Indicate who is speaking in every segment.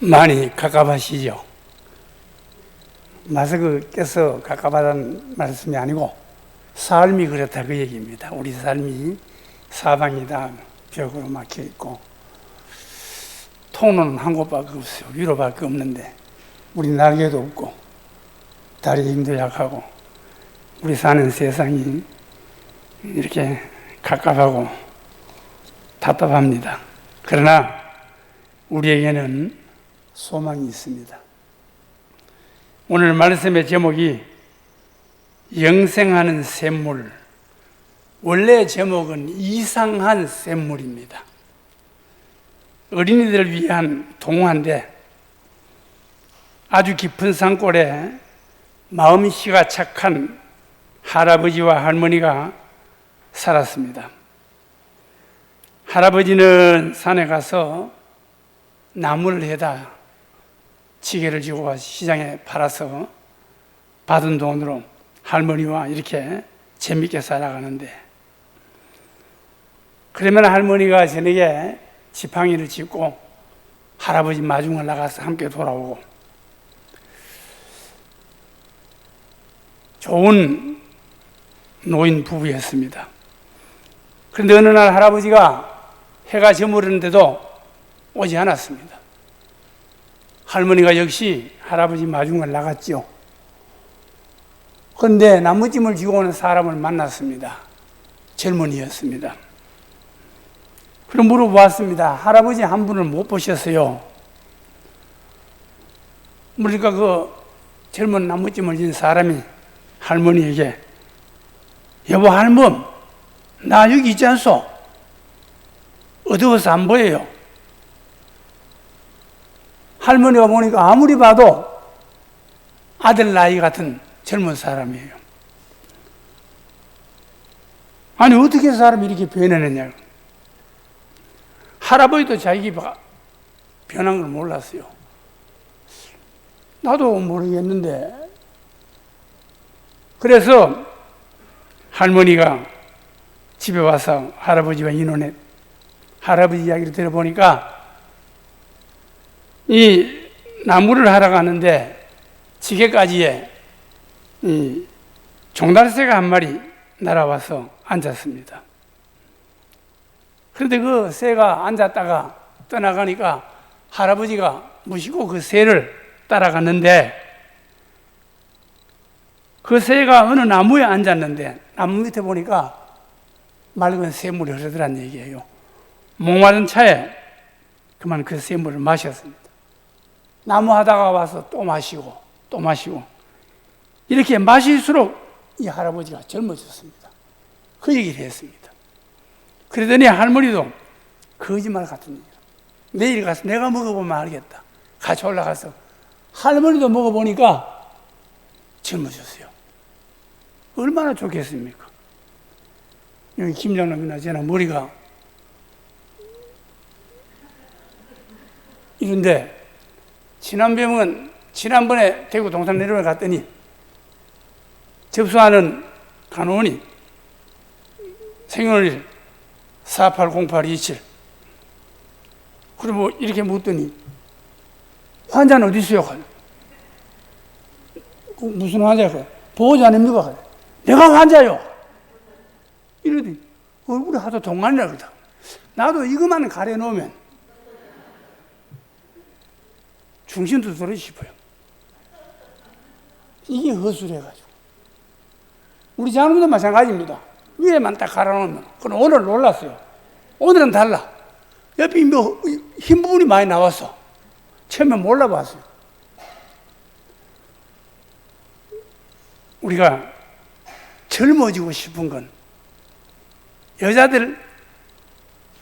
Speaker 1: 많이 갑갑하시죠? 마스크 껴서 갑갑하다는 말씀이 아니고 삶이 그렇다 그 얘기입니다. 우리 삶이 사방이 다 벽으로 막혀 있고 통로는 한 곳밖에 없어요. 위로밖에 없는데 우리 날개도 없고 다리 힘도 약하고 우리 사는 세상이 이렇게 갑갑하고 답답합니다. 그러나 우리에게는 소망이 있습니다. 오늘 말씀의 제목이 영생하는 샘물, 원래 제목은 이상한 샘물입니다. 어린이들을 위한 동화인데 아주 깊은 산골에 마음씨가 착한 할아버지와 할머니가 살았습니다. 할아버지는 산에 가서 나무를 해다 지게를 지고 와서 시장에 팔아서 받은 돈으로 할머니와 이렇게 재밌게 살아가는데, 그러면 할머니가 저녁에 지팡이를 짚고 할아버지 마중을 나가서 함께 돌아오고, 좋은 노인 부부였습니다. 그런데 어느 날 할아버지가 해가 저무르는데도 오지 않았습니다. 할머니가 역시 할아버지 마중을 나갔죠. 그런데 나무찜을 쥐고 오는 사람을 만났습니다. 젊은이였습니다. 그럼 물어보았습니다. 할아버지 한 분을 못 보셨어요? 그러니까 그 젊은 나무찜을 진 사람이 할머니에게, 여보 할멈, 나 여기 있지 않소? 어두워서 안 보여요. 할머니가 보니까 아무리 봐도 아들 나이 같은 젊은 사람이에요. 아니 어떻게 사람이 이렇게 변해느냐. 할아버지도 자기가 변한 걸 몰랐어요. 나도 모르겠는데. 그래서 할머니가 집에 와서 할아버지와 의논해 할아버지 이야기를 들어보니까 이 나무를 하러 가는데 지게까지에 이 종달새가 한 마리 날아와서 앉았습니다. 그런데 그 새가 앉았다가 떠나가니까 할아버지가 무시고 그 새를 따라갔는데, 그 새가 어느 나무에 앉았는데 나무 밑에 보니까 맑은 샘물이 흐르더란 얘기예요. 목마른 차에 그만 그 샘물을 마셨습니다. 나무 하다가 와서 또 마시고 또 마시고, 이렇게 마실수록 이 할아버지가 젊어졌습니다. 그 얘기를 했습니다. 그러더니 할머니도 거짓말 같은 얘기를, 내일 가서 내가 먹어보면 알겠다. 같이 올라가서 할머니도 먹어보니까 젊어졌어요. 얼마나 좋겠습니까? 여기 김장남이나 저나 머리가 이런데, 지난번에 대구 동산 내려를 갔더니 접수하는 간호원이 생년월일 480827, 그리고 이렇게 묻더니 환자는 어디 있어요? 무슨 환자야? 보호자 아닙니까? 내가 환자요. 이러더니 얼굴이 하도 동안이라 그러다. 나도 이것만 가려놓으면 중심도 들어 싶어요. 이게 허술해가지고. 우리 장로도 마찬가지입니다. 위에만 딱 갈아놓으면. 그럼 오늘 놀랐어요. 오늘은 달라. 옆에 뭐 흰 부분이 많이 나왔어. 처음에 몰라봤어요. 우리가 젊어지고 싶은 건 여자들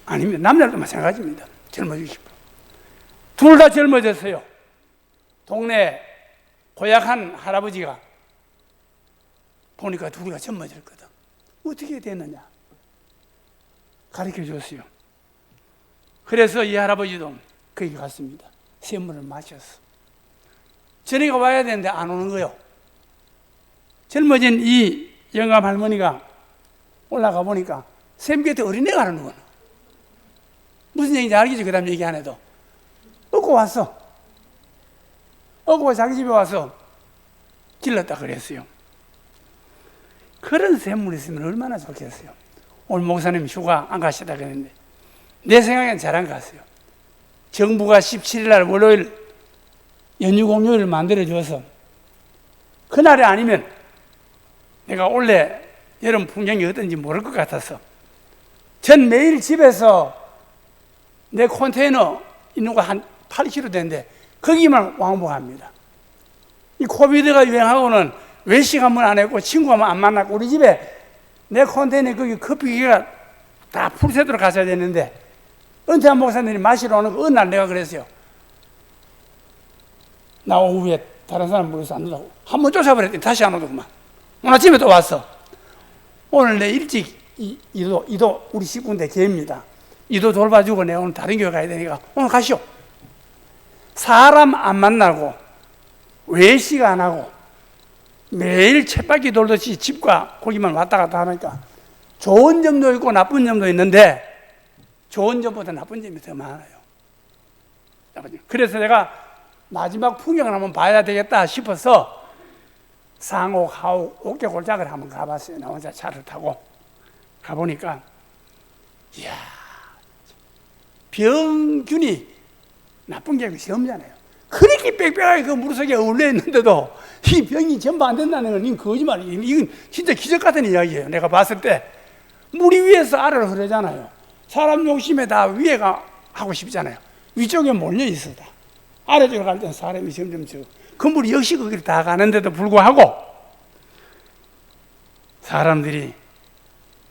Speaker 1: 아닙니다. 남자들도 마찬가지입니다. 젊어지고 싶어. 둘 다 젊어졌어요. 동네 고약한 할아버지가 보니까 둘이가 젊어졌거든. 어떻게 됐느냐 가르쳐 줬어요. 그래서 이 할아버지도 거기 갔습니다. 샘물을 마셨어. 저녁에 와야 되는데 안 오는 거요. 젊어진 이 영감 할머니가 올라가 보니까 샘 곁에 어린애가 하는 거야. 무슨 얘기인지 알겠지? 그 다음 얘기 안 해도. 얻고 왔어. 어고 자기 집에 와서 길렀다 그랬어요. 그런 샘물이 있으면 얼마나 좋겠어요. 오늘 목사님 휴가 안 가시다 그랬는데 내 생각엔 잘한 것 같아요. 정부가 17일 날 월요일 연휴 공휴일을 만들어줘서 그날이 아니면 내가 원래 여름 풍경이 어떤지 모를 것 같아서 전 매일 집에서 내 컨테이너 있는 거 한 8kg 되는데 거기만 왕복합니다. 이 코비드가 유행하고는 외식 한번 안 했고 친구 한번 안 만났고 우리 집에 내 컨테이너에 거기 커피기가 다 풀세트로 가져야 되는데 은퇴한 목사님이 마시러 오는 거 어느 날 내가 그랬어요. 나 오후에 다른 사람 불러서 안 오다고 한번 쫓아버렸더니 다시 안 오더구만. 오늘 아침에 또 왔어. 오늘 내 일찍 이도 우리 식구인데 개입니다. 이도 돌봐주고 내가 오늘 다른 교회 가야 되니까 오늘 가시오. 사람 안 만나고 외식 안 하고 매일 쳇바퀴 돌듯이 집과 거기만 왔다 갔다 하니까 좋은 점도 있고 나쁜 점도 있는데 좋은 점보다 나쁜 점이 더 많아요. 그래서 내가 마지막 풍경을 한번 봐야 되겠다 싶어서 상옥, 하옥, 옥계골작을 한번 가봤어요. 나 혼자 차를 타고 가보니까 이야, 병균이 나쁜 게 없잖아요. 그렇게 빽빽하게 그 물속에 어울려 있는데도 이 병이 전부 안 된다는 건 이건 거짓말이에요. 이건 진짜 기적 같은 이야기예요. 내가 봤을 때 물 위에서 아래로 흐르잖아요. 사람 욕심에 다 위에가 하고 싶잖아요. 위쪽에 몰려 있어 다. 아래쪽으로 갈 때는 사람이 점점 적어. 그 물이 역시 거기를 다 가는데도 불구하고 사람들이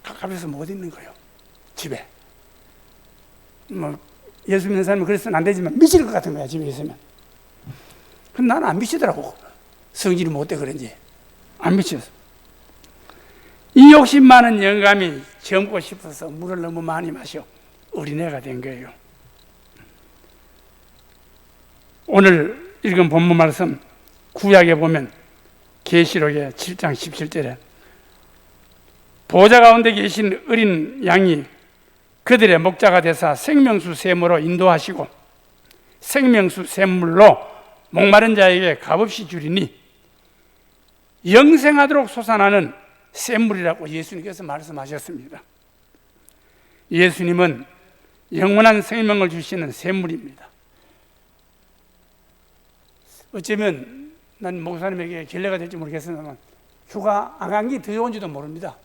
Speaker 1: 가깝게서 못 있는 거예요. 집에. 뭐 예수 믿는 사람은 그래서는 안 되지만 미칠 것 같은 거야 집에 있으면. 근데 나는 안 미치더라고. 성질이 못돼 그런지 안 미쳤어. 이 욕심 많은 영감이 젊고 싶어서 물을 너무 많이 마셔 어린애가 된 거예요. 오늘 읽은 본문 말씀 구약에 보면 계시록의 7장 17절에 보좌 가운데 계신 어린 양이 그들의 목자가 되사 생명수 샘으로 인도하시고 생명수 샘물로 목마른 자에게 값없이 주리니 영생하도록 솟아나는 샘물이라고 예수님께서 말씀하셨습니다. 예수님은 영원한 생명을 주시는 샘물입니다. 어쩌면 난 목사님에게 결례가 될지 모르겠습니다만 휴가 안 간 게 더 좋은지도 모릅니다.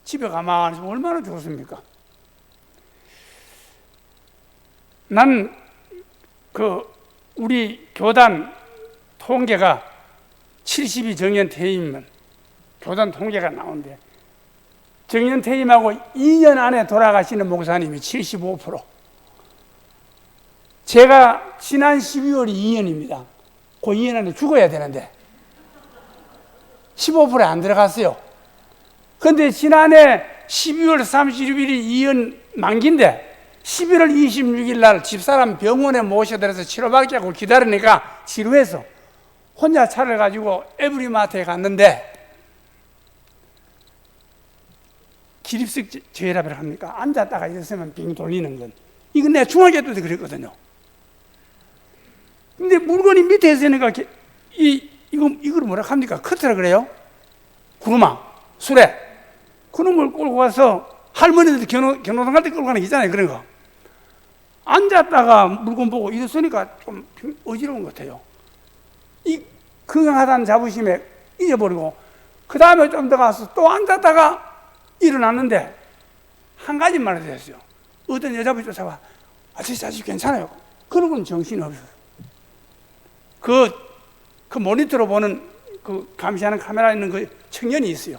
Speaker 1: 집에 가만히 있으면 얼마나 좋습니까? 난 우리 교단 통계가 70이 정년 퇴임이면 교단 통계가 나오는데 정년 퇴임하고 2년 안에 돌아가시는 목사님이 75%. 제가 지난 12월이 2년입니다. 그 2년 안에 죽어야 되는데 15%에 안 들어갔어요. 그런데 지난해 12월 31일이 2년 만기인데 11월 26일 날 집사람 병원에 모셔들어서 치료받기 하고 기다리니까 지루해서 혼자 차를 가지고 에브리마트에 갔는데 기립식 저혈압이라고 합니까? 앉았다가 일어서면 빙 돌리는 건 이건 내가 중학교 때도 그랬거든요. 근데 물건이 밑에 있으니까 이걸 뭐라 합니까? 커트라 그래요? 구루마, 수레 그놈을 끌고 가서 할머니들 견호당 갈 때 끌고 가는 게 있잖아요. 그런 거 앉았다가 물건 보고 일어서니까 좀 어지러운 것 같아요. 이 건강하다는 자부심에 잊어버리고 그 다음에 좀 더 가서 또 앉았다가 일어났는데 한 가지 말을 했어요. 어떤 여자분이 쫓아와 아저씨 괜찮아요. 그러고는 정신이 없어요. 그 모니터로 보는 그 감시하는 카메라 있는 그 청년이 있어요.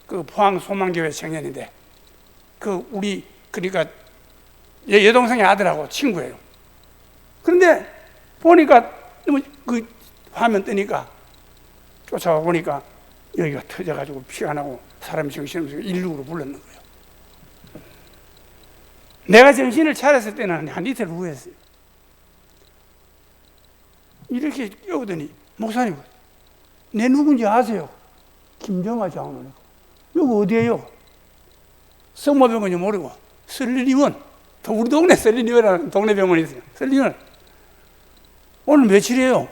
Speaker 1: 그 포항 소망교회 청년인데 그러니까 여동생의 아들하고 친구예요. 그런데 보니까 그 화면 뜨니까 쫓아와 보니까 여기가 터져가지고 피가 나고 사람이 정신없어서 119로 불렀는 거예요. 내가 정신을 차렸을 때는 한 이틀 후였어요. 이렇게 깨우더니 목사님 내 누군지 아세요? 김정아 장로님. 여기 어디예요? 성모병원이 모르고 설리원 우리 동네 설리원이라는 동네 병원이 있어요. 설리원 오늘 며칠이에요?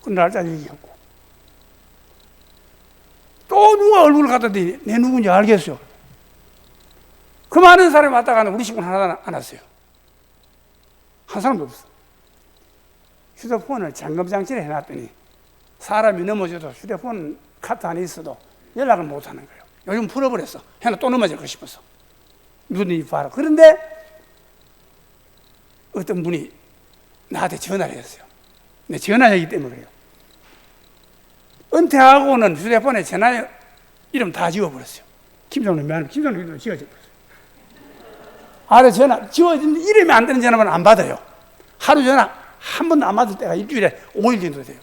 Speaker 1: 그 날짜 얘기하고. 또 누가 얼굴을 갖다 대니 내 누군지 알겠어요. 그 많은 사람이 왔다 가는 우리 식구는 하나 안 왔어요. 한 사람도 없어. 휴대폰을 잠금장치를 해놨더니 사람이 넘어져도 휴대폰 카트 안에 있어도 연락을 못 하는 거예요. 요즘 풀어버렸어. 하나 또 넘어질 거 싶어서. 눈이 봐라. 그런데 어떤 분이 나한테 전화를 했어요. 내 전화하기 때문에 그래요. 은퇴하고는 휴대폰에 전화 이름 다 지워버렸어요. 김정은 미안해. 김정은 이름 지워져버렸어요. 아래 전화 지워진 이름이 안 되는 전화만 안 받아요. 하루 전화 한 번도 안 받을 때가 일주일에 5일 정도 돼요.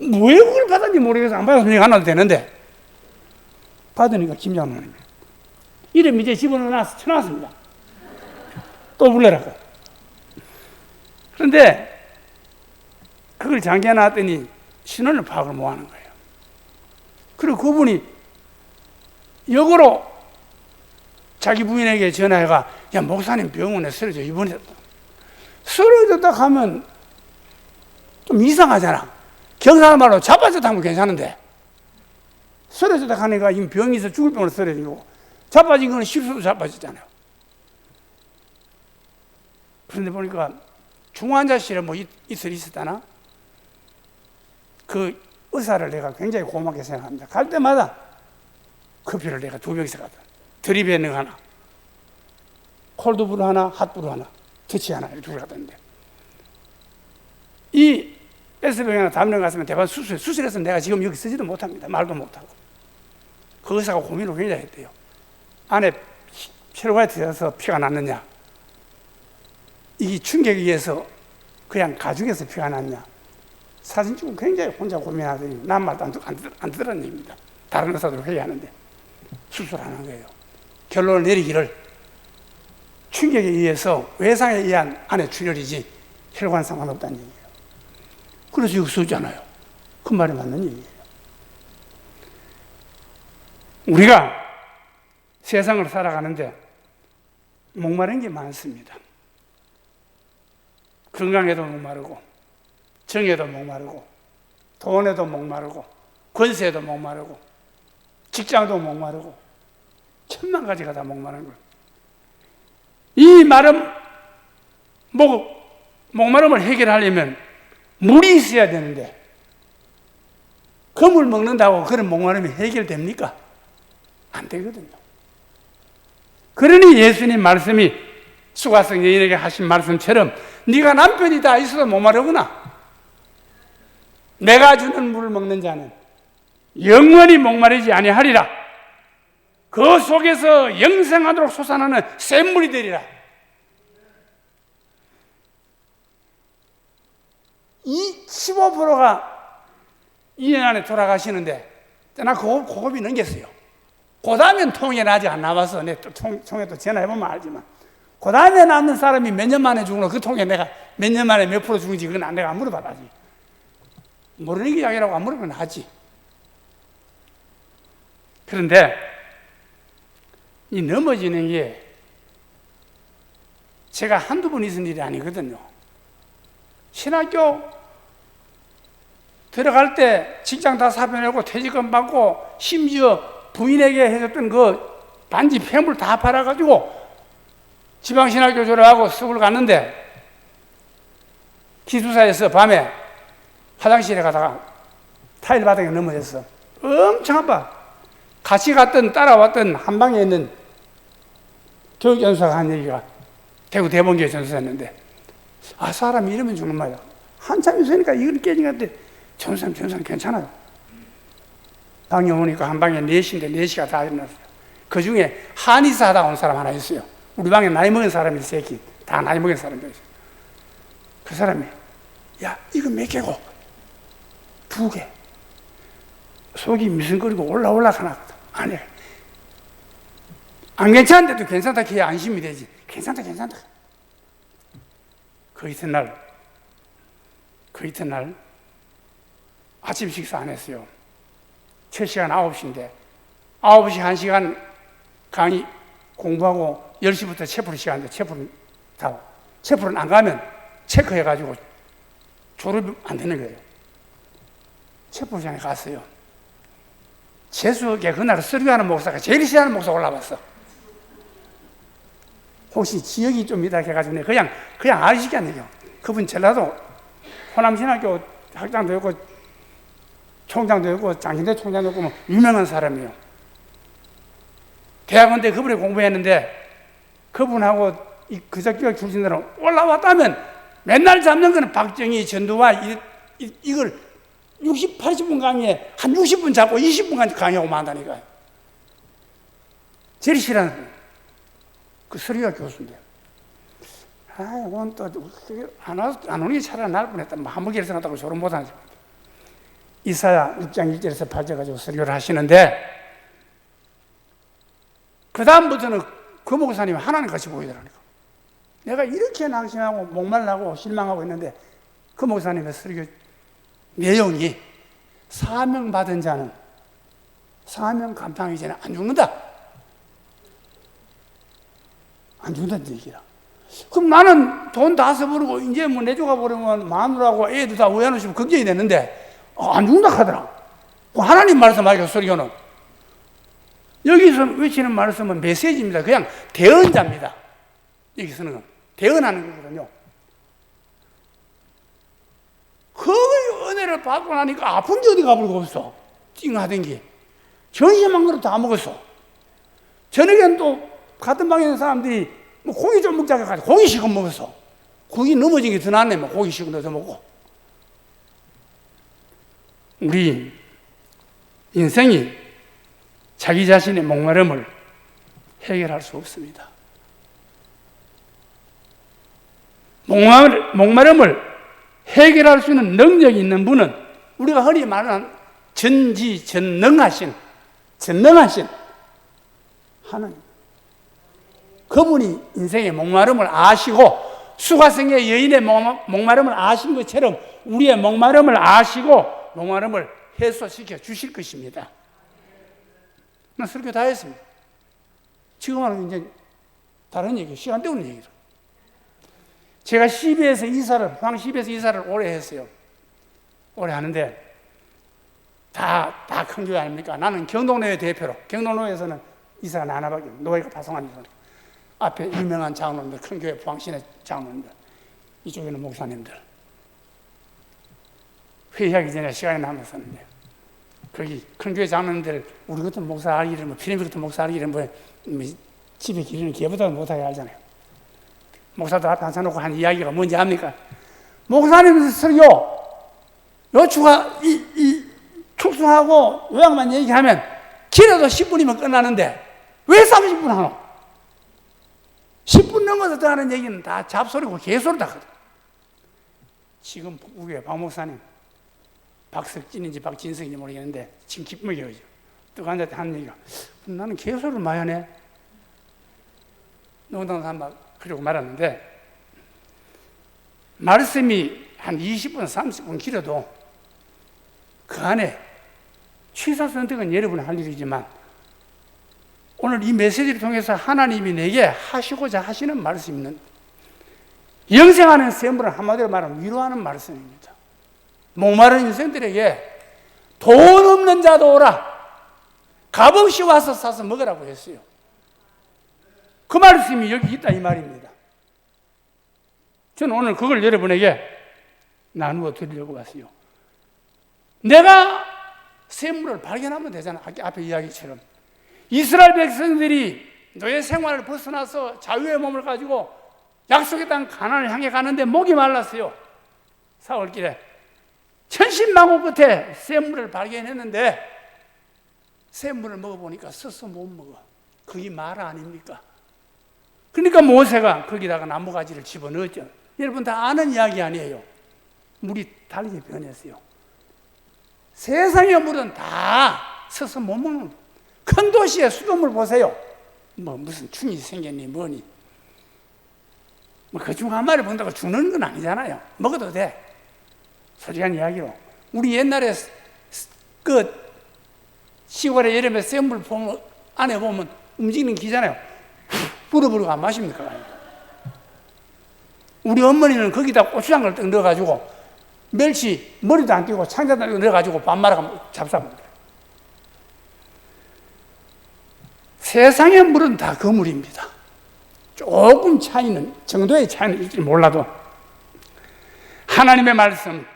Speaker 1: 왜 그걸 받았는지 모르겠어. 안 받아서 얘기 안 해도 되는데 받으니까 김장로님 이름 이제 집어넣어놔서 쳐놨습니다. 또 불러라고. 그런데 그걸 잠겨놨더니 신원을 파악을 못하는 거예요. 그리고 그분이 역으로 자기 부인에게 전화해가 야 목사님 병원에 쓰러져 입원했다. 쓰러졌다 하면 좀 이상하잖아. 경상도 말로 자빠졌다 하면 괜찮은데 쓰러졌다 하니까 이미 병이 있어 죽을 병으로 쓰러진 거고 자빠진 건 실수로 자빠졌잖아요. 그런데 보니까 중환자실에 뭐 이틀 있었다나 그 의사를 내가 굉장히 고맙게 생각합니다. 갈 때마다 커피를 내가 2병씩 갖다 드립에 있는 거 하나 콜드브루 하나 핫브루 하나 터치 하나 이렇게 갖다 놨는데 이 S병이나 담령 갔으면 대반 수술해서 내가 지금 여기 쓰지도 못합니다. 말도 못하고 그 의사가 고민을 굉장히 했대요. 안에 혈관에 들어서 피가 났느냐 이 충격에 의해서 그냥 가죽에서 피가 났냐 사진 찍고 굉장히 혼자 고민하더니 난 말도 안 듣더라는 얘기입니다. 다른 의사들 회의하는데 수술하는 거예요. 결론을 내리기를 충격에 의해서 외상에 의한 안에 출혈이지 혈관 상관없다는 얘기예요. 그래서 여기 쓰잖아요. 그 말이 맞는 얘기예요. 우리가 세상을 살아가는데 목마른 게 많습니다. 건강에도 목마르고 정에도 목마르고 돈에도 목마르고 권세에도 목마르고 직장도 목마르고 천만 가지가 다 목마른 거예요. 이 목마름을 해결하려면 물이 있어야 되는데 그 물 먹는다고 그런 목마름이 해결됩니까? 안 되거든요. 그러니 예수님 말씀이 수가성 여인에게 하신 말씀처럼 네가 남편이 다 있어도 목마르구나. 내가 주는 물을 먹는 자는 영원히 목마르지 아니하리라. 그 속에서 영생하도록 솟아나는 샘물이 되리라. 이 15%가 2년 안에 돌아가시는데 나 고급이 넘겼어요. 그 다음엔 통계는 아직 안 나와서 내 통에 또 전화해보면 알지만 그 다음에 남는 사람이 몇 년 만에 죽는 그 통계 내가 몇 년 만에 몇 프로 죽은지 그건 내가 안 물어봐야지. 모르는 게 약이라고 안 물어보면 하지. 그런데 이 넘어지는 게 제가 한두 번 있은 일이 아니거든요. 신학교 들어갈 때 직장 다 사표내고 퇴직금 받고 심지어 부인에게 해줬던 그 반지 폐물 다 팔아가지고 지방신학교 졸업하고 수업을 갔는데 기숙사에서 밤에 화장실에 가다가 타일 바닥에 넘어졌어. 엄청 아파. 같이 따라왔던 한방에 있는 교육전수사가 한 얘기가 대구 대본교회 전수사였는데 사람이 이러면 죽는 말이야. 한참 있으니까 이걸 깨진 것 같아. 전수사님 괜찮아요. 방에 오니까 한 방에 4시인데 4시가 다 일어났어요. 그 중에 한의사 하다 온 사람 하나 있어요. 우리 방에 나이 먹은 사람이 새끼 다 나이 먹은 사람들 있어요. 그 사람이 야 이거 몇 개고? 2개. 속이 미승거리고 올라가나 아니야. 안 괜찮은데도 괜찮다 해야 안심이 되지. 괜찮다. 그 이튿날 아침 식사 안 했어요. 첫 시간 9시인데 9시 1시간 강의 공부하고 10시부터 체풀 시간인데 체풀은 안 가면 체크해가지고 졸업이 안 되는 거예요. 체포장에 갔어요. 재수에 그날 설교하는 목사가 제일 싫어하는 목사 올라왔어. 혹시 지역이 좀 있다 해가지고 그냥 알시겠네요. 그분 전라도 호남신학교 학장도 있고 총장도 있고 장신대 총장도 있고 뭐 유명한 사람이에요. 대학원대 그분이 공부했는데 그분하고 그저교육 출신들은 올라왔다면 맨날 잡는 거는 박정희, 전두환 이걸 60, 80분 강의에 한 60분 잡고 20분간 강의하고 만다니까요. 제일 싫어하는 거예요. 그 설교가 교수인데. 오늘 또 안 오는 게 차라리 나을 뻔했다. 한무기를 생각하고 졸음 못하는 줄. 이사야 6장 1절에서 8절 가지고 설교를 하시는데 그 다음부터는 그 목사님이 하나님 같이 보이더라니까. 내가 이렇게 낙심하고 목말라고 실망하고 있는데 그 목사님의 설교 내용이 사명받은 자는 사명 감당하기 전에 안 죽는다. 안 죽는다는 얘기라. 그럼 나는 돈 다 써버리고 이제 뭐 내조가 버리면 마누라고 애도 다 우야놓으시면 걱정이 됐는데 안 죽는다 하더라. 하나님 말씀하기로 설교는 여기서 외치는 말씀은 메시지입니다. 그냥 대언자입니다. 여기서는 대언하는 거거든요. 그 은혜를 받고 나니까 아픈 게 어디 가버리고 없어. 찡하던 게 전심한 거로 다 먹었어. 저녁엔 또 같은 방에 있는 사람들이 뭐 고기 좀 먹자고 해가지고 고기 식은 먹었어. 고기 넘어진 게 더 낫네. 뭐 고기 식은 더 먹고. 우리 인생이 자기 자신의 목마름을 해결할 수 없습니다. 목마름을 해결할 수 있는 능력이 있는 분은 우리가 흔히 말하는 전지전능하신 하나님. 그분이 인생의 목마름을 아시고 수가성의 여인의 목마름을 아신 것처럼 우리의 목마름을 아시고 목마름을 해소시켜 주실 것입니다. 나 설교 다 했습니다. 지금은 이제 다른 얘기, 시간 때우는 얘기죠. 제가 포항 CB에서 이사를 오래 했어요. 오래 하는데 다 큰 교회 아닙니까? 나는 경동노회 대표로, 경동노회에서는 이사가 나 하나밖에 없어요. 노회가 파송합니다. 앞에 유명한 장로님들, 큰 교회 포항시내 장로님들, 이쪽에는 목사님들. 회의하기 전에 시간이 남았었는데 거기 큰 교회 장로님들 우리 같은 목사 알기 이러면 피레미 같은 목사 알기 이러면 집에 기르는 개보다 못하게 알잖아요. 목사들 앞에 앉혀놓고 한 이야기가 뭔지 압니까? 목사님 설교 요추가 축소하고 요약만 얘기하면 길어도 10분이면 끝나는데 왜 30분 하노? 10분 넘어서 더 하는 얘기는 다 잡소리고 개소리다 하거든. 지금 우리 박 목사님 박석진인지 박진석인지 모르겠는데 지금 기쁨을 여기죠. 또 앉아서 하는 얘기가 나는 개소리를 많이 하네. 농담 삼아 그러고 말았는데 말씀이 한 20분 30분 길어도 그 안에 취사 선택은 여러분이 할 일이지만 오늘 이 메시지를 통해서 하나님이 내게 하시고자 하시는 말씀은 영생하는 샘물을 한마디로 말하면 위로하는 말씀입니다. 목마른 인생들에게 돈 없는 자도 오라. 값없이 와서 사서 먹으라고 했어요. 그 말씀이 여기 있다 이 말입니다. 저는 오늘 그걸 여러분에게 나누어 드리려고 왔어요. 내가 샘물을 발견하면 되잖아. 앞에 이야기처럼 이스라엘 백성들이 노예 생활을 벗어나서 자유의 몸을 가지고 약속의 땅 가나안을 향해 가는데 목이 말랐어요. 사흘길에 천신만고 끝에 샘물을 발견했는데 샘물을 먹어보니까 써서 못 먹어. 그게 말 아닙니까? 그러니까 모세가 거기다가 나무가지를 집어넣었죠. 여러분 다 아는 이야기 아니에요. 물이 달리 변했어요. 세상의 물은 다 써서 못 먹는 큰 도시의 수돗물 보세요. 무슨 충이 생겼니 뭐니. 그중 한 마리 본다고 죽는 건 아니잖아요. 먹어도 돼. 솔직한 이야기로. 우리 옛날에 그 시골에 여름에 샘물 안에 보면 움직이는 기잖아요. 부르부르 안 마십니까? 우리 어머니는 거기다 고추장을 떡 넣어가지고 멸치 머리도 안 띄고 창자도 안 띄고 넣어가지고 밥 말아가 잡숴먹어요. 세상의 물은 다 그 물입니다. 조금 차이는, 정도의 차이는 있지 몰라도 하나님의 말씀,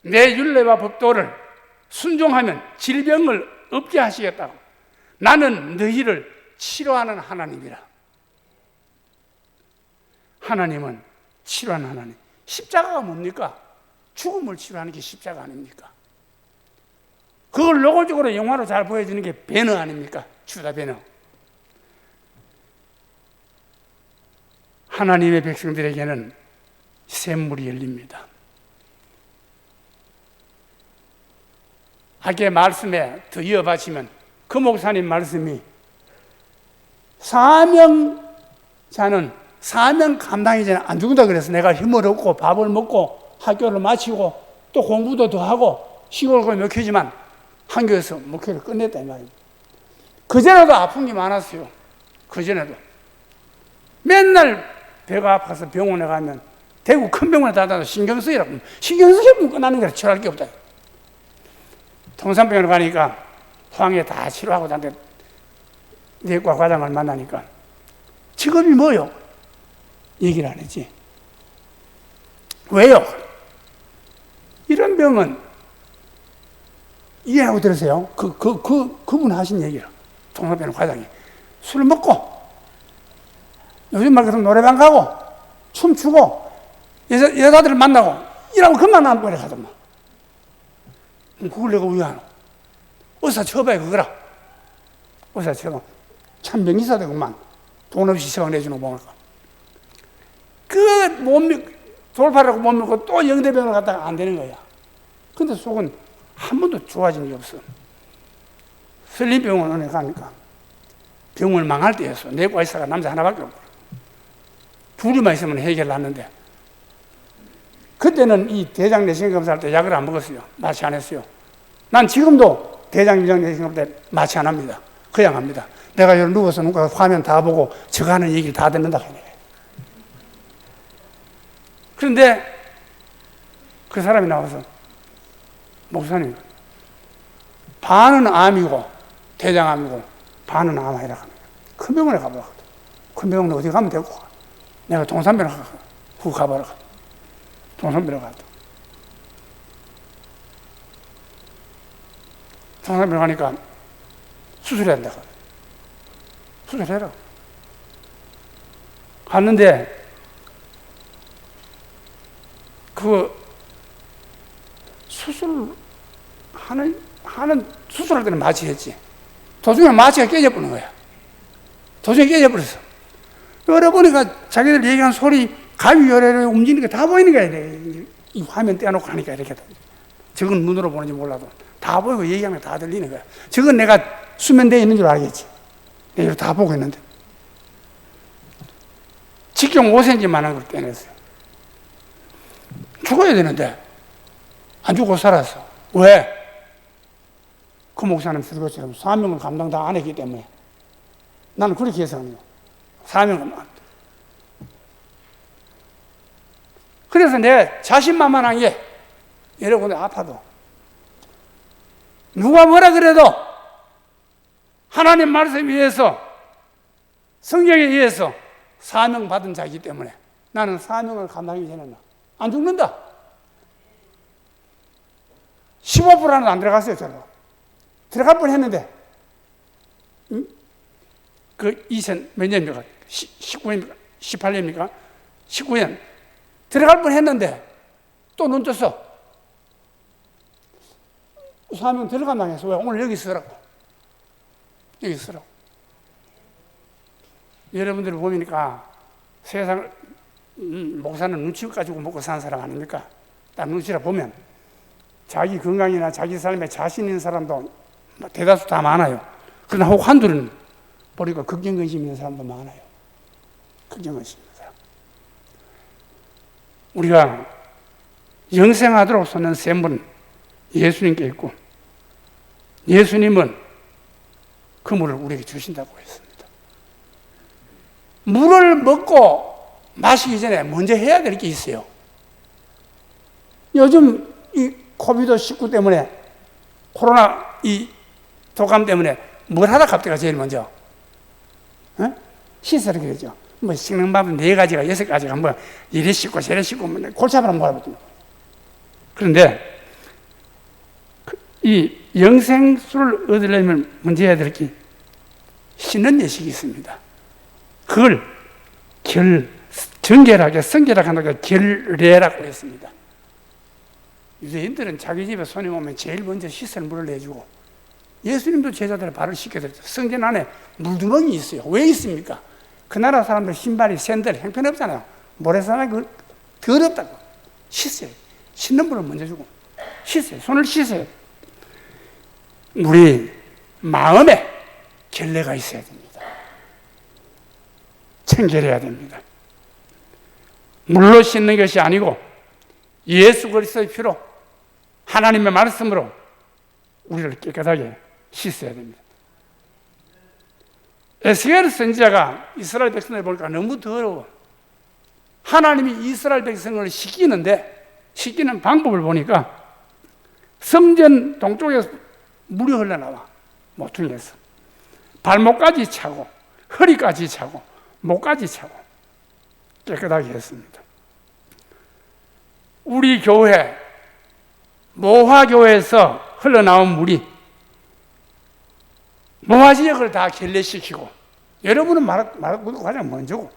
Speaker 1: 내 율례와 법도를 순종하면 질병을 없게 하시겠다고. 나는 너희를 치료하는 하나님이라. 하나님은 치료하는 하나님. 십자가가 뭡니까? 죽음을 치료하는 게 십자가 아닙니까? 그걸 노골적으로 영화로 잘 보여주는 게 배너 아닙니까? 주다 배너. 하나님의 백성들에게는 샘물이 열립니다. 악의 말씀에 더 이어받치면 그 목사님 말씀이 사명자는 사명 감당이 전에 안 죽는다 그래서 내가 힘을 얻고 밥을 먹고 학교를 마치고 또 공부도 더 하고 시골을 목회지만 한교에서 목회를 끝냈다 이 말입니다. 그전에도 아픈 게 많았어요. 그전에도 맨날 배가 아파서 병원에 가면 대구 큰 병원에 다녀도 신경 쓰이라고. 신경 쓰이면 끝나는 거라 치료할 게 없다. 동산병원에 가니까 포항에 다 치료하고 나한테 내과 과장을 만나니까 직업이 뭐요? 얘기를 안 했지. 왜요? 이런 병은 이해하고 들으세요. 그분 하신 얘기를. 동산병원 과장이 술 먹고 요즘 말 그대로 노래방 가고 춤추고 여자들을 만나고 이러면 그만 안 버려 하더만. 그걸 내가 왜 하노? 의사 쳐봐야 그거라. 의사 쳐봐. 참 명의사 되구만. 돈 없이 시간 내주는 거 보니까. 돌파라고 못 믿고 또 영대병원을 갔다가 안 되는 거야. 근데 속은 한 번도 좋아진 게 없어. 설립병원에 가니까 병을 망할 때였어. 내과 의사가 남자 하나밖에 없고. 둘이만 있으면 해결났는데 그때는 이 대장 내시경 검사할 때 약을 안 먹었어요. 마취 안 했어요. 난 지금도 대장 위장 내시경 검사 때 마취 안 합니다. 그냥 합니다. 내가 여기 누워서 누가 화면 다 보고 저거 하는 얘기를 다 듣는다. 그런데 그 사람이 나와서 목사님 반은 암이고 대장암이고 반은 암이라 합니다. 큰 병원에 가보라고. 큰 병원에 어디 가면 되고 내가 동산병원 후 가보라. 동산병원 갔다. 동산병원 가니까 수술해야 된다. 수술해라. 갔는데 그 수술할 때는 마취했지. 도중에 마취가 깨져버리는 거야. 도중에 깨져버렸어. 열어보니까 자기들 얘기한 소리, 가위 열애를 움직이는 게 다 보이는 거야. 이 화면 떼어놓고 하니까 이렇게. 저건 눈으로 보는지 몰라도 다 보이고 얘기하면 다 들리는 거야. 저건 내가 수면대에 있는 줄 알겠지. 내가 다 보고 있는데. 직경 5cm만한 걸 떼냈어요. 죽어야 되는데 안 죽고 살았어. 왜? 그 목사님 그것처럼 사명을 감당 다 안 했기 때문에. 나는 그렇게 해석해요. 사명은 안 돼. 그래서 내 자신만만한 게 여러 군데 아파도 누가 뭐라 그래도 하나님 말씀에 의해서 성경에 의해서 사명 받은 자이기 때문에 나는 사명을 감당하기 전에는 안 죽는다. 15%는 안 들어갔어요. 저로 들어갈 뻔했는데 그 2000 몇 년입니까? 19년입니까? 18년입니까? 19년 들어갈 뻔했는데 또 눈 떴어. 사명 들어간다고 해서 왜 오늘 여기 있으라고. 여기 있으라고. 여러분들 보니까 세상 목사는 눈치 가지고 먹고 사는 사람 아닙니까? 딱 눈치라 보면 자기 건강이나 자기 삶에 자신 있는 사람도 대다수 다 많아요. 그러나 혹 한둘은 보니까 걱정근심 있는 사람도 많아요. 걱정근심 있는 사람. 우리가 영생하도록 솟는 샘물은 예수님께 있고 예수님은 그 물을 우리에게 주신다고 했습니다. 물을 먹고 마시기 전에 먼저 해야 될 게 있어요. 요즘 이 코비드19 때문에, 코로나 이 독감 때문에 뭘 하다 갑자기 제일 먼저? 씻으라 그러죠. 뭐 씻는 밥은 4가지가 6가지가 뭐 이래 씻고 저래 씻고 뭐 골치 아파라 뭐하거든요. 그런데 이 영생수를 얻으려면 먼저 해야 될 게 씻는 예식이 있습니다. 그걸 정결하게 성결하게 한다고 결례라고 했습니다. 유대인들은 자기 집에 손님 오면 제일 먼저 씻을 물을 내주고, 예수님도 제자들의 발을 씻겨드렸죠. 성전 안에 물두멍이 있어요. 왜 있습니까? 그 나라 사람들 신발이 샌들 형편없잖아요. 모래사장이 더럽다고. 씻어요. 씻는 물을 먼저 주고 씻어요. 손을 씻어요. 우리 마음에 결례가 있어야 됩니다. 청결해야 됩니다. 물로 씻는 것이 아니고 예수 그리스도의 피로, 하나님의 말씀으로 우리를 깨끗하게 씻어야 됩니다. 에스겔 선지자가 이스라엘 백성을 보니까 너무 더러워. 하나님이 이스라엘 백성을 씻기는 방법을 보니까 성전 동쪽에서 물이 흘러나와. 모퉁이에서 발목까지 차고 허리까지 차고 목까지 차고 깨끗하게 했습니다. 우리 교회 모화교회에서 흘러나온 물이 모화 지역을 다 결례시키고, 여러분은 말하고 가장 먼저고,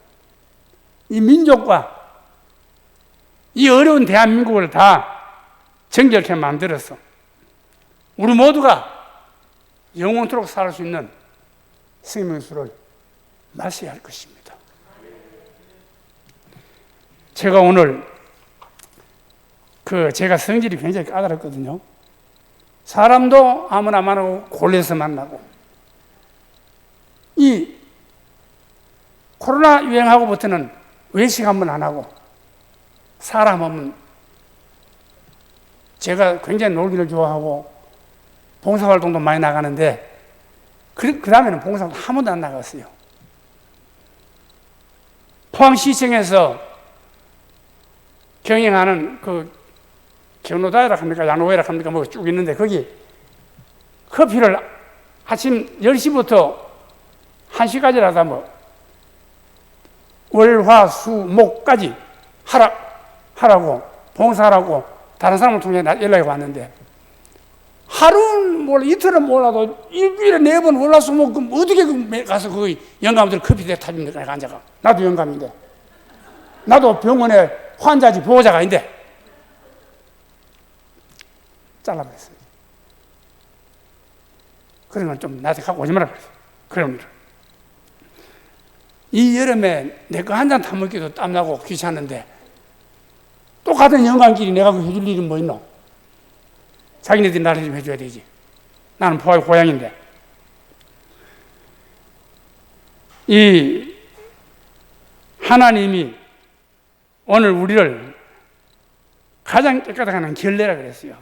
Speaker 1: 이 민족과 이 어려운 대한민국을 다 정결케 만들어서 우리 모두가 영원토록 살 수 있는 생명수를 마셔야 할 것입니다. 제가 오늘 제가 성질이 굉장히 까다롭거든요. 사람도 아무나 만나고 골라서 만나고, 이 코로나 유행하고부터는 외식 한번 안 하고, 사람 하면 제가 굉장히 놀기를 좋아하고 봉사활동도 많이 나가는데, 그 다음에는 봉사활동 한 번도 안 나갔어요. 포항시청에서 경영하는 경로다이라 합니까? 야노회라 합니까? 뭐 쭉 있는데, 거기 커피를 아침 10시부터 1시까지라도 뭐 월, 화, 수, 목까지 하라고 봉사하라고 다른 사람을 통해 연락이 왔는데, 하루는 몰라, 이틀은 몰라도 일주일에 4번 월화수목, 어떻게 가서 영감들 커피 타집니까? 내가 앉아가. 나도 영감인데, 나도 병원에 환자지 보호자가 아닌데. 잘라버렸어요. 그러면 좀 나한테 갖고 오지 마라 그랬어요. 그러면 이 여름에 내 거 한 잔 타먹기도 땀나고 귀찮은데, 똑같은 영감끼리 내가 해줄 일은 뭐 있노? 자기네들이 나를 좀 해줘야 되지. 나는 포항의 고향인데. 이 하나님이 오늘 우리를 가장 깨끗하게 하는 결례라 그랬어요.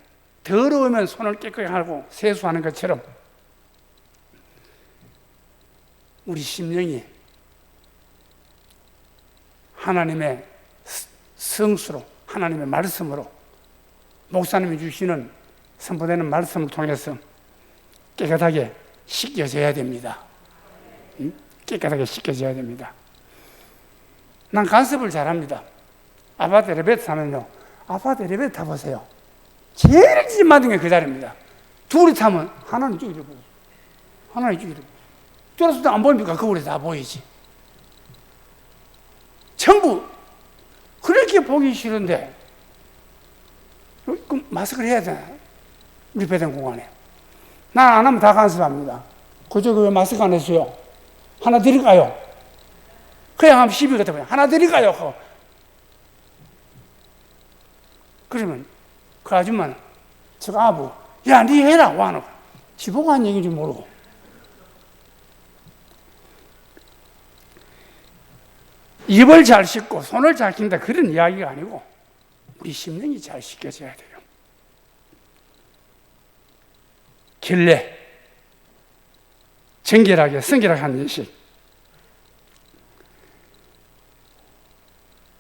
Speaker 1: 더러우면 손을 깨끗하게 하고 세수하는 것처럼 우리 심령이 하나님의 성수로, 하나님의 말씀으로, 목사님이 주시는 선포되는 말씀을 통해서 깨끗하게 씻겨져야 됩니다. 깨끗하게 씻겨져야 됩니다. 난 간섭을 잘합니다. 아파트 엘리베이터 타면요, 아파트 엘리베이터 타보세요. 제일 찜맞은 게 그 자리입니다. 둘이 타면 하나는 이쪽으로 보고, 하나는 이쪽으로 보고. 쫄아서도 안 보입니까? 거울에 다 보이지. 전부 그렇게 보기 싫은데 마스크를 해야 되나? 밀폐된 공간에. 난 안 하면 다 간섭합니다. 그저 왜 마스크 안 했어요? 하나 드릴까요? 그냥 하면 시비 같아 보여. 하나 드릴까요? 그러면 그 아줌마는 저 아부, 야, 니 해라. 와노. 지보고 한 얘기인지 모르고. 입을 잘 씻고 손을 잘 씻는다, 그런 이야기가 아니고 우리 심령이 잘 씻겨져야 돼요. 결례, 정결하게 성결하게 하는 예식.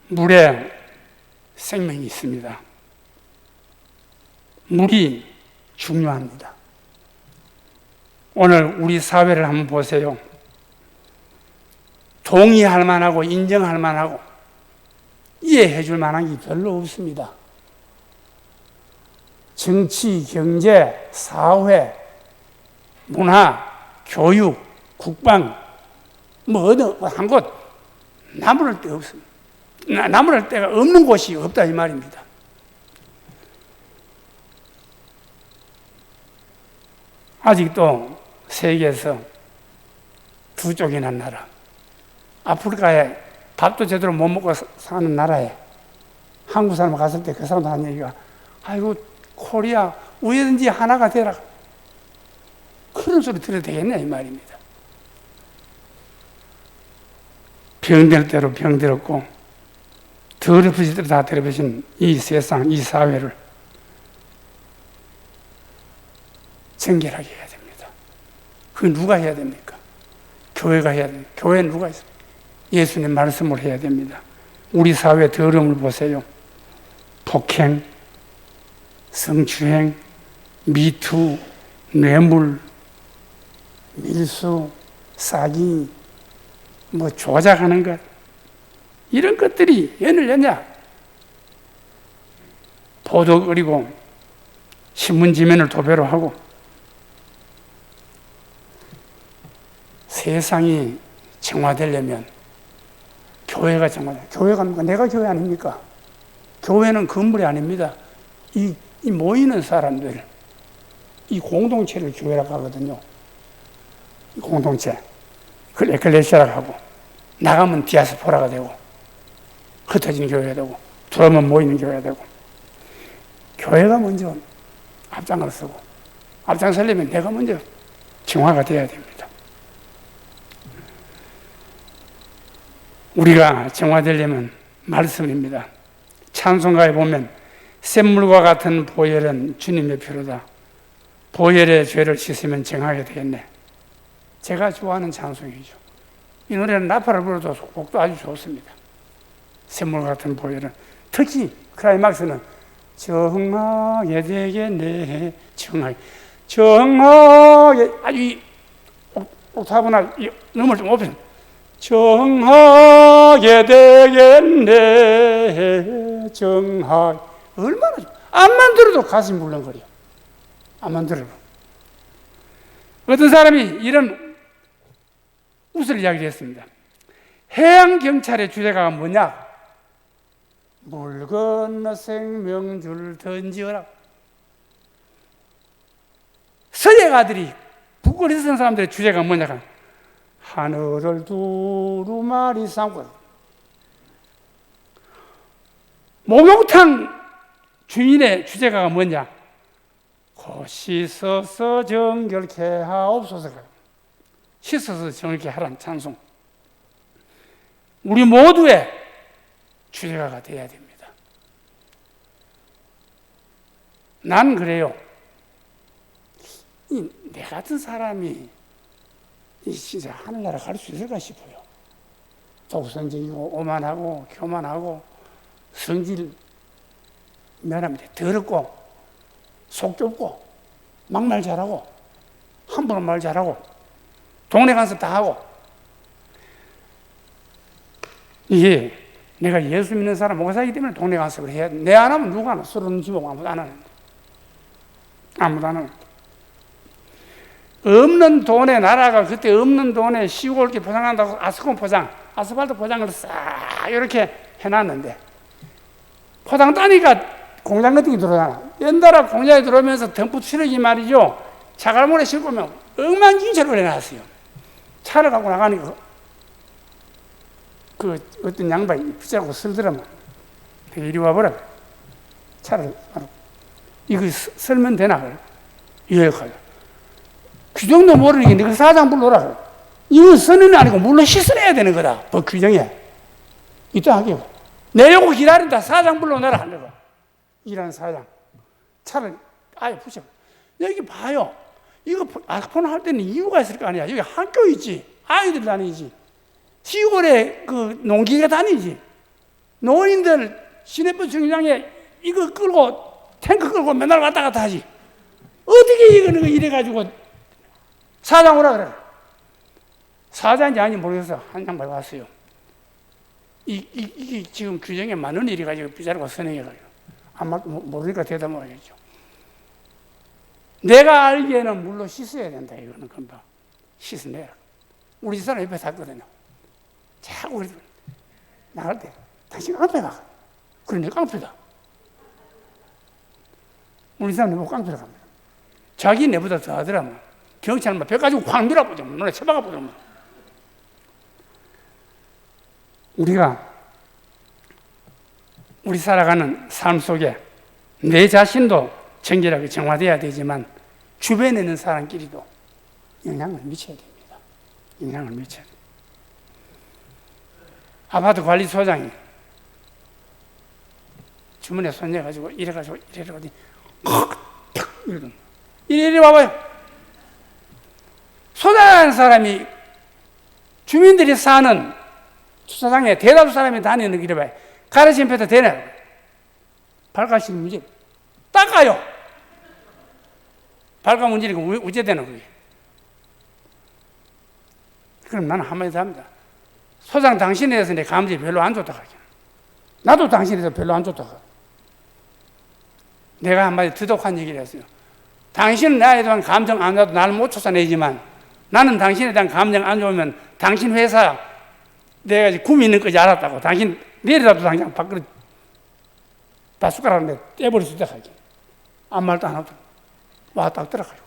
Speaker 1: 물에 생명이 있습니다. 물이 중요합니다. 오늘 우리 사회를 한번 보세요. 동의할 만하고 인정할 만하고 이해해 줄 만한 게 별로 없습니다. 정치, 경제, 사회, 문화, 교육, 국방, 어느 한 곳 나무랄 데 없습니다. 나무랄 데가 없는 곳이 없다 이 말입니다. 아직도 세계에서 두 쪽이나 나라, 아프리카에 밥도 제대로 못 먹고 사는 나라에 한국 사람 갔을 때 그 사람도 하는 얘기가, 아이고 코리아 우회든지 하나가 되라, 그런 소리 들어도 되겠냐 이 말입니다. 병들 대로 병들었고 더럽힐 대로 다 더럽히신 이 세상, 이 사회를 정결하게 해야 됩니다. 그게 누가 해야 됩니까? 교회가 해야 됩니다. 교회는 누가 있습니까? 예수님 말씀을 해야 됩니다. 우리 사회의 더러움을 보세요. 폭행, 성추행, 미투, 뇌물, 밀수, 사기, 조작하는 것, 이런 것들이 연을 여냐? 보도 그리고 신문 지면을 도배로 하고 세상이 정화되려면 교회가 정화돼. 교회가 뭡니까? 내가 교회 아닙니까? 교회는 건물이 아닙니다. 이 모이는 사람들, 이 공동체를 교회라고 하거든요. 이 공동체. 그걸 에클레시아라고 하고, 나가면 디아스포라가 되고, 흩어지는 교회가 되고, 들어오면 모이는 교회가 되고, 교회가 먼저 앞장을 서고, 앞장서려면 내가 먼저 정화가 되어야 됩니다. 우리가 정화되려면 말씀입니다. 찬송가에 보면 샘물과 같은 보혈은 주님의 피로다. 보혈의 죄를 씻으면 정하게 되겠네. 제가 좋아하는 찬송이죠. 이 노래는 나팔을 불어도 곡도 아주 좋습니다. 샘물 같은 보혈은, 특히 클라이막스는 정하게 되겠네, 정하게, 아주 옥타브나 음을 좀 높여서 정하게 되겠네, 정하게. 얼마나 안만 들어도 가슴이 물렁거려. 안만 들어도. 어떤 사람이 이런 웃을 이야기를 했습니다. 해양경찰의 주제가가 뭐냐? 물 건너 생명줄 던지어라. 서예가들이 북거리에서 산 사람들의 주제가 뭐냐? 하늘을 두루마리 삼고. 목욕탕 주인의 주제가가 뭐냐? 곧 씻어서 정결케 하옵소서. 씻어서 정결케 하라는 찬송. 우리 모두의 주제가가 되어야 됩니다. 난 그래요. 내 같은 사람이 진짜 하늘나라 갈 수 있을까 싶어요. 독선적이고 오만하고 교만하고 성질 면하면 더럽고 속 좁고 막말 잘하고 함부로 말 잘하고 동네 간섭 다 하고, 이게 내가 예수 믿는 사람 목사이기 때문에 동네 간섭을 해야 돼. 내 안 하면 누가 하나? 서로는 집어고 아무도 안 하는데. 아무도 안 하는데. 없는 돈에, 나라가 그때 없는 돈에 시골 이렇게 포장한다고 아스콘 포장, 아스팔트 포장을 싹 이렇게 해놨는데, 포장 따니까 공장 같은 게 들어오잖아. 연달아 공장에 들어오면서 덤프 트럭이 말이죠, 자갈모래 싣고 오면 엉망진창을 해놨어요. 차를 갖고 나가니까 그 어떤 양반이 붙잡고 쓸더라만, 이리 와보라. 차를 이거 설면 되나? 그래. 예, 가요. 규정도 모르니까 네가 사장 불러라. 이건 선언이 아니고 물론 시선해야 되는 거다. 법 규정에. 이따 하게요. 내려고 기다린다. 사장 불러내라 하는 거. 일하는 사장. 차를 아예 붙여. 여기 봐요. 이거 아스폰 할 때는 이유가 있을 거 아니야. 여기 학교 있지. 아이들 다니지. 시골에 그 농기가 다니지. 노인들 시내버스 정류장에 이거 끌고 탱크 끌고 맨날 왔다 갔다 하지. 어떻게 이거는 이래가지고 사장 오라 그래. 사장인지 아닌지 모르겠어. 한 양반 왔어요. 이게 지금 규정에 맞는 일이 가지고 삐자르고 선행해가지고. 아마 모르니까 대답을 하겠죠. 내가 알기에는 물로 씻어야 된다. 이거는 금방 씻어내라. 우리 사람 옆에 샀거든요. 자꾸 그러더니 나갈 때 당신 깡패 가. 그래 내가 깡패다. 우리 사람 내보고 깡패라 갑니다. 자기 내보다 더 하더라면 경찰만 배 가지고 확 밀어보자. 눈에 쳐박아보자. 우리 살아가는 삶 속에 내 자신도 정결하게 정화되어야 되지만 주변에 있는 사람끼리도 영향을 미쳐야 됩니다. 영향을 미쳐야 됩니다. 아파트 관리소장이 주문에 손녀가지고 이래가지고 이리 와봐요. 소장하는 사람이 주민들이 사는 주차장에 대다수 사람이 다니는 길에 봐요. 가르침 패도 되네. 발가시는 문제. 닦아요. 발가 문제니까 우째되는 거예요. 그럼 나는 한마디 더 합니다. 소장 당신에 대해서 내 감정이 별로 안 좋다 하죠. 나도 당신에 대해서 별로 안 좋다 하죠. 내가 한마디 드독한 얘기를 했어요. 당신은 나에 대한 감정 안 좋아도 나를 못 쫓아내지만 나는 당신에 대한 감정 안 좋으면 당신 회사 내가 구미 있는 거지 알았다고. 당신 내일이라도 당장 밖으로 숟가락을 떼버릴 수 있다 하지. 아무 말도 안 하고 와 딱 들어가요.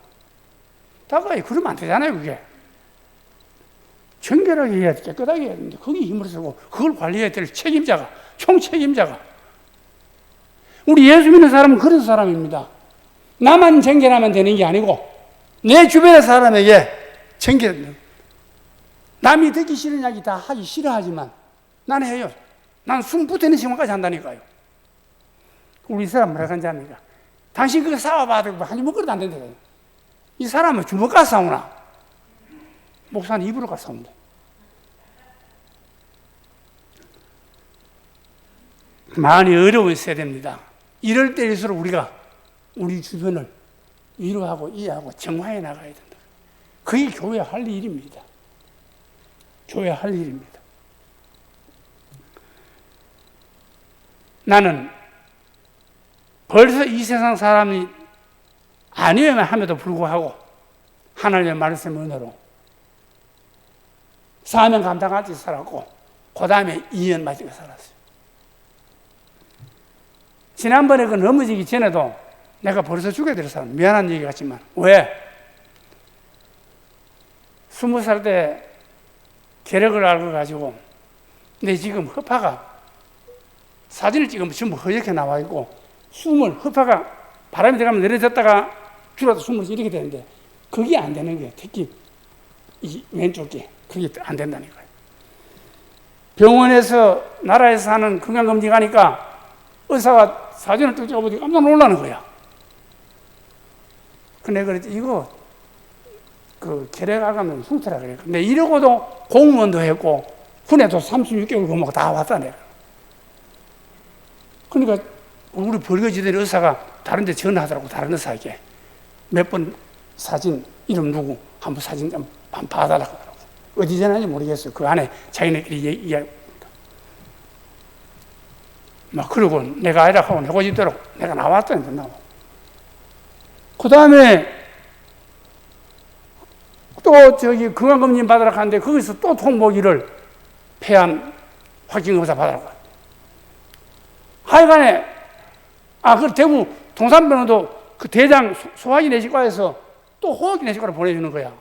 Speaker 1: 닦아요. 그러면 안 되잖아요. 그게 정결하게 해야 돼. 깨끗하게 해야 되는데 거기 힘을 쓰고 그걸 관리해야 될 책임자가 총책임자가 우리 예수 믿는 사람은 그런 사람입니다. 나만 정결하면 되는 게 아니고 내 주변의 사람에게 정결 남이 듣기 싫은 이야기 다 하기 싫어하지만 나는 해요. 난 숨 붙어있는 시간까지 한다니까요. 우리 사람 뭐라 하는지 압니까? 당신 그거 싸워봐도 한 주먹 거리도 안 된다. 이 사람은 주먹 가서 싸우나? 목사는 입으로 가서 싸운다. 많이 어려운 세대입니다. 이럴 때일수록 우리가 우리 주변을 위로하고 이해하고 정화해 나가야 된다. 그게 교회 할 일입니다. 교회 할 일입니다. 나는 벌써 이 세상 사람이 아니어야만 함에도 불구하고 하나님의 말씀의 은혜로 사명 감당하지 살았고 그 다음에 2년 맞이가 살았어요. 지난번에 그 넘어지기 전에도 내가 벌써 죽게 될 사람 미안한 얘기 같지만 왜? 20살 때 계력을 알고 가지고 내 지금 허파가 사진을 찍으면 전부 허옇게 나와 있고 숨을 허파가 바람이 들어가면 내려졌다가 줄어도 숨을 이렇게 되는데 그게 안 되는 거예요. 특히 이 왼쪽 게 그게 안 된다니까요. 병원에서 나라에서 하는 건강검진 하니까 의사가 사진을 뚝 찍어보니 깜짝 놀라는 거야. 근데 그랬지 이거 그 계략하면 흉터라 그래. 근데 이러고도 공무원도 했고 군에도 36개월 근무하고 다 왔다네. 그러니까 우리 벌거지들 의사가 다른 데 전화하더라고. 다른 의사에게 몇 번 사진 이름 누구 한번 사진 좀 봐달라고 하더라고. 어디 전화인지 모르겠어요. 그 안에 자기네끼리 이야기합니다. 막 그러고 내가 아니라 하고 내고지도록 내가 나왔더니 끝나고 그 다음에 또 저기 건강검진 받으러 갔는데 거기서 또 통보기를 폐암 확진검사 받으러 가. 하여간에 그 대구 동산병원도 그 대장 소화기 내시과에서 또 호흡기 내시과로 보내주는 거야.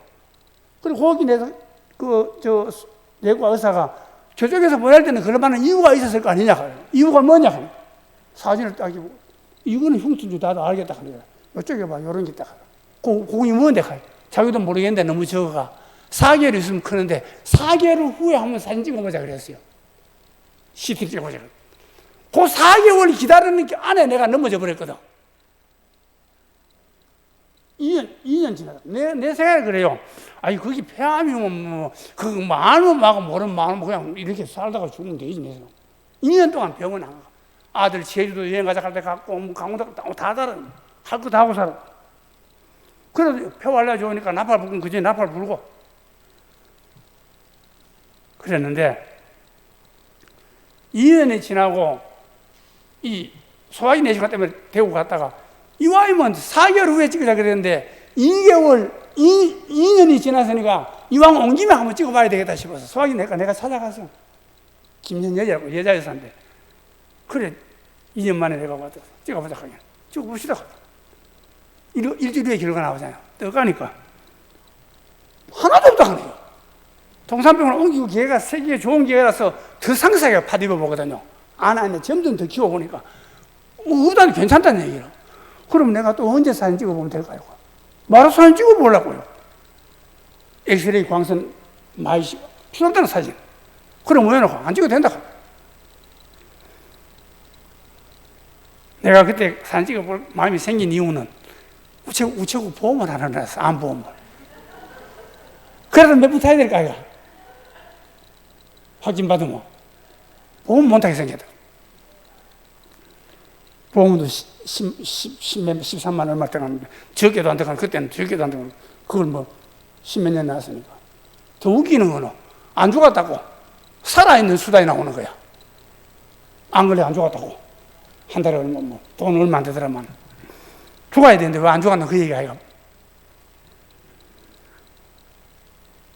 Speaker 1: 그리고 호흡기 내과 의사가 저쪽에서 보낼 때는 그럴 만한 이유가 있었을 거 아니냐. 이유가 뭐냐. 사진을 딱 입고 이거는 흉터인지 나도 알겠다 하는 거야. 이쪽에 봐, 요런 게 딱. 공이 뭔데 가요. 자기도 모르겠는데 너무 적어가. 4개월 있으면 크는데 4개월 후에 한번 사진 찍어보자 그랬어요. CT 찍어보자. 그 4개월 기다리는 게 안에 내가 넘어져 버렸거든. 2년 지나다. 내 생각에 그래요. 아니, 거기 폐암이면 그거 알면 모르면 그냥 이렇게 살다가 죽으면 되지. 2년 동안 병원 안 가. 아들 제주도 여행 가자 할 때 갖고 뭐 강원도 다 다른 할 거 다 하고 살아. 그래도 표알려 좋으니까 나팔 불고 그전에 나팔 불고 그랬는데 2년이 지나고 이 소화기 내시간 때문에 대구 갔다가 이왕이면 4개월 후에 찍으자 그랬는데 2년이 지났으니까 이왕 온 김에 한번 찍어봐야 되겠다 싶어서 소화기 내가 찾아가서 김연여라고 여자 여사인데 그래 2년 만에 내가 왔다 찍어보자 하긴 찍어봅시다. 일주일 후에 결과 나오잖아요. 떠가니까 하나도 없다 하네요. 동산병을 옮기고 기회가 세계에 좋은 기회라서 더 상세하게 팥 입어보거든요. 안에 점점 더 키워보니까 없다니 괜찮다는 얘기예요. 그럼 내가 또 언제 사진 찍어보면 될까요? 바로 사진 찍어보려고요. 엑스레이 광선 많이 필요하다는 사진. 그럼 왜 놓고 안 찍어도 된다. 내가 그때 사진 찍어볼 마음이 생긴 이유는 우체국 보험을 하나 놨어. 암보험을. 그래도 몇 분 타야 될까, 이거? 확진받으면. 보험 못하게 생겼다. 보험도 13만 얼마 들어가는데, 적게도 안 들어가는, 그때는 적게도 안 들어가는, 그걸 뭐, 10몇 년 나왔으니까. 더 웃기는 거는, 안 죽었다고, 살아있는 수단이 나오는 거야. 안 걸려, 안 죽었다고. 한 달에 얼마, 뭐, 돈 얼마 안 되더라만. 죽어야 되는데 왜 안 죽었나, 그 얘기가 아니야.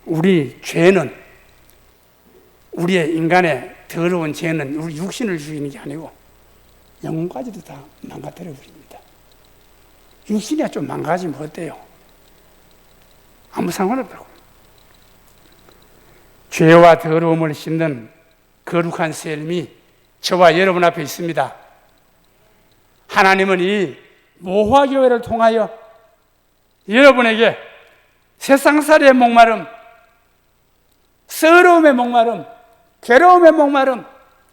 Speaker 1: 우리 죄는, 우리의 인간의 더러운 죄는 우리 육신을 죽이는 게 아니고, 영혼까지도 다 망가뜨려 버립니다. 육신이 좀 망가지면 어때요? 아무 상관없다고. 죄와 더러움을 씻는 거룩한 삶이 저와 여러분 앞에 있습니다. 하나님은 이 모화교회를 통하여 여러분에게 세상살이의 목마름, 서러움의 목마름, 괴로움의 목마름,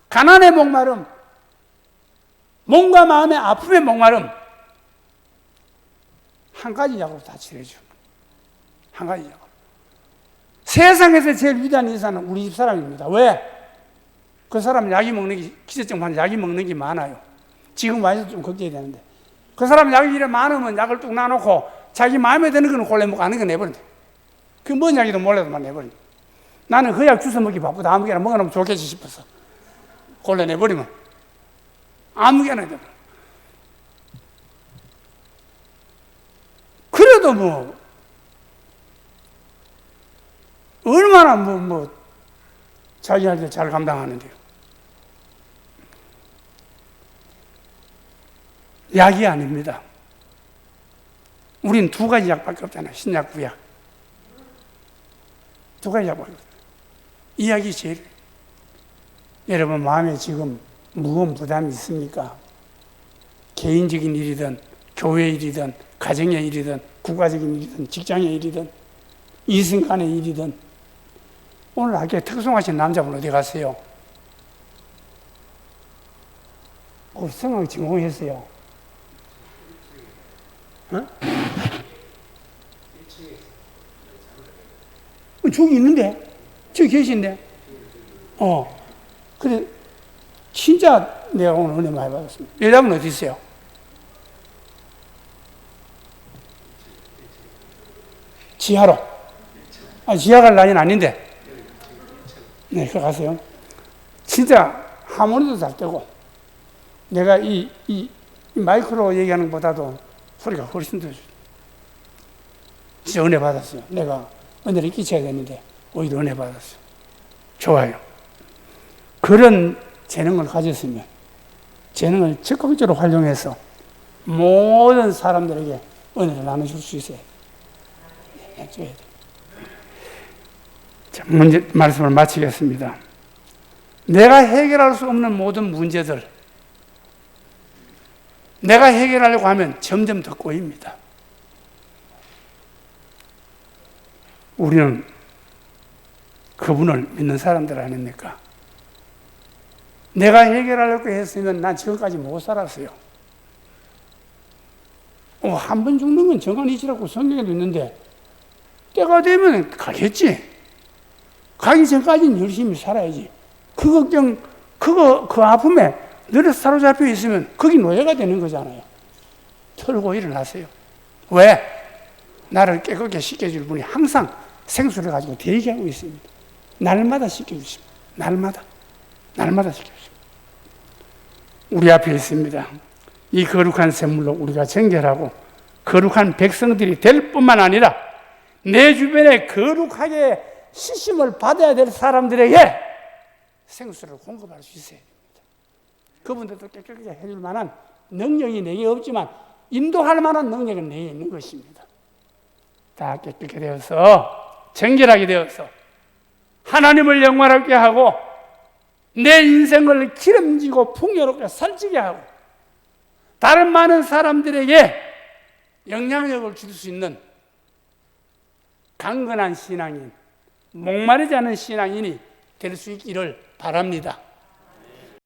Speaker 1: 가난의 목마름, 몸과 마음의 아픔의 목마름 한 가지 약으로 다 치료해줘. 한 가지 약으로. 세상에서 제일 위대한 의사는 우리 집 사람입니다. 왜? 그 사람 약이 먹는 게, 기저증 받는 약이 먹는 게 많아요. 지금 와서 좀 걱정이 되는데. 그 사람 약이 이래 많으면 약을 뚝 놔놓고 자기 마음에 드는 거는 골라 먹고 아는 거 내버린다. 그 뭔 약이든 몰라도만 내버린다. 나는 그 약 주워 먹기 바쁘다. 아무개나 먹어놓으면 좋겠지 싶어서. 골라 내버리면. 아무개나 내버려. 그래도 뭐, 얼마나 자기 할 때 잘 감당하는데요. 약이 아닙니다. 우린 두 가지 약밖에 없잖아요. 신약, 구약. 두 가지 약밖에 없어요. 이 약이 제일. 여러분 마음에 지금 무거운 부담이 있습니까? 개인적인 일이든 교회 일이든 가정의 일이든 국가적인 일이든 직장의 일이든 이승간의 일이든 오늘 학교에 특송하신 남자분 어디 갔어요? 성악 전공했어요. 어? 저기 있는데? 저기 계신데? 그래, 진짜 내가 오늘 은혜 많이 받았습니다. 여자분 어디 있어요? 지하로. 지하 갈 나이는 아닌데. 네, 그 가세요. 진짜 하모니도 잘 되고, 내가 이 마이크로 얘기하는 것보다도 소리가 훨씬 더 진짜 은혜 받았어요. 내가 은혜를 끼쳐야 되는데 오히려 은혜 받았어요. 좋아요. 그런 재능을 가졌으면 재능을 적극적으로 활용해서 모든 사람들에게 은혜를 나눠줄 수 있어요. 해줘야 돼요. 자, 말씀을 마치겠습니다. 내가 해결할 수 없는 모든 문제들, 내가 해결하려고 하면 점점 더 꼬입니다. 우리는 그분을 믿는 사람들 아닙니까? 내가 해결하려고 했으면 난 지금까지 못 살았어요. 한 번 죽는 건 정한이치라고 성경에도 있는데 때가 되면 가겠지. 가기 전까지는 열심히 살아야지. 그 걱정, 그 아픔에 늘 사로잡혀 있으면 거기 노예가 되는 거잖아요. 털고 일어나세요. 왜? 나를 깨끗게 씻겨줄 분이 항상 생수를 가지고 대기하고 있습니다. 날마다 씻겨주십니다. 날마다 씻겨주십니다. 우리 앞에 있습니다. 이 거룩한 샘물로 우리가 정결하고 거룩한 백성들이 될 뿐만 아니라 내 주변에 거룩하게 씻음을 받아야 될 사람들에게 생수를 공급할 수 있어야 됩니다. 그분들도 깨끗하게 해줄 만한 능력이 내게 없지만 인도할 만한 능력은 내게 있는 것입니다. 다 깨끗하게 되어서 정결하게 되어서 하나님을 영광하게 하고 내 인생을 기름지고 풍요롭게 살찌게 하고 다른 많은 사람들에게 영향력을 줄 수 있는 강건한 신앙인, 목마르지 않은 신앙인이 될 수 있기를 바랍니다.